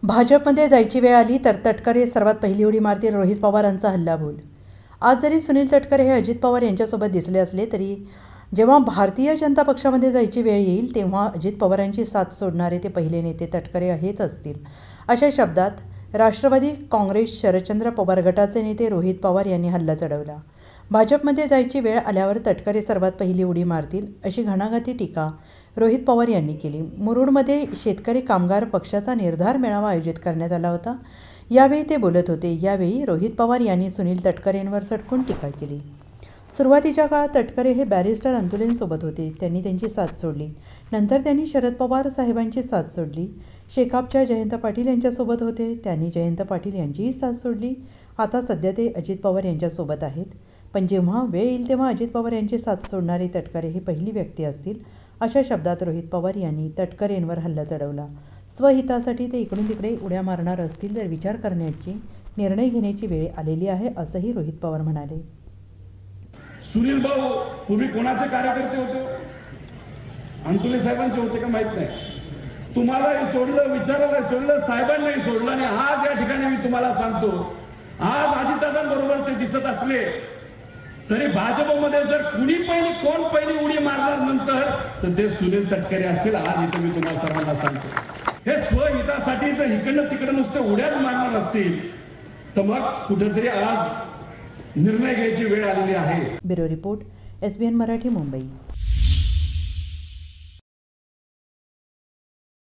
भाजपमध्ये जायची वेळ आली तर तटकरे सर्वात पहिली उडी मारतील, रोहित पवारांचा हल्लाबोल। आज जरी सुनील तटकरे हे अजित पवार यांच्यासोबत दिसले असले तरी जेव्हा भारतीय जनता पक्षामध्ये जायची वेळ येईल तेव्हा अजित पवारांची साथ सोडणारे ते पहिले नेते तटकरे हेच असतील, अशा शब्दात राष्ट्रवादी काँग्रेस शरदचंद्र पवार गटाचे नेते रोहित पवार यांनी हल्ला चढवला। भाजपमध्ये जायची वेळ आल्यावर तटकरे सर्वात पहिली उडी मारतील, अशी घणाघाती टीका रोहित पवार यांनी केली। मुरुडमध्ये शेतकरी कामगार पक्षाचा निर्धार मेळावा आयोजित करण्यात आला होता। यावेळी ते बोलत होते। यावेळी रोहित पवार यांनी सुनील तटकरेंवर सटकून टीका केली। सुरुवातीच्या काळात तटकरे हे बॅरिस्टर अंतुलेंसोबत होते, त्यांनी त्यांची साथ सोडली। नंतर त्यांनी शरद पवार साहेबांची साथ सोडली। शेकापच्या जयंत पाटील यांच्यासोबत होते, त्यांनी जयंत पाटील यांचीही साथ सोडली। आता सध्या ते अजित पवार यांच्यासोबत आहेत, पण जेव्हा वेळ येईल तेव्हा अजित पवार यांची साथ सोडणारे तटकरे ही पहिली व्यक्ती असतील, अशा शब्दात रोहित पवार यांनी तटकरेंवर हल्ला चढवला। स्वहितासाठी ते इकडून तिकडे उड्या मारणार असतील तर विचार करण्याची, निर्णय घेण्याची वेळ आलेली आहे, असंही रोहित पवार म्हणाले। सुनील भाऊ तुम्ही कोणाचे कार्यकर्ते होते? अंतुले साहेबांचे होते का माहित नाही। तुम्हालाही सोडलं, विचारायला सोडलं, साहेबांनाही सोडलं। आणि आज या ठिकाणी मी तुम्हाला सांगतो, आज अजितदादांबरोबर ते दिसत असले तरी भाजपमध्ये जर कोण पहिली उडी मारणार नंतर तर ते सुनील तटकरे असतील। आज इथे मी तुम्हाला सर्वांना सांगतो, हे स्वहितासाठी जर इकडनं तिकडे नुसते उड्याच मारणार असतील तर मग कुठेतरी आज निर्णय घ्यायची वेळ आलेली आहे। Bureau report, SBN Marathi, Mumbai.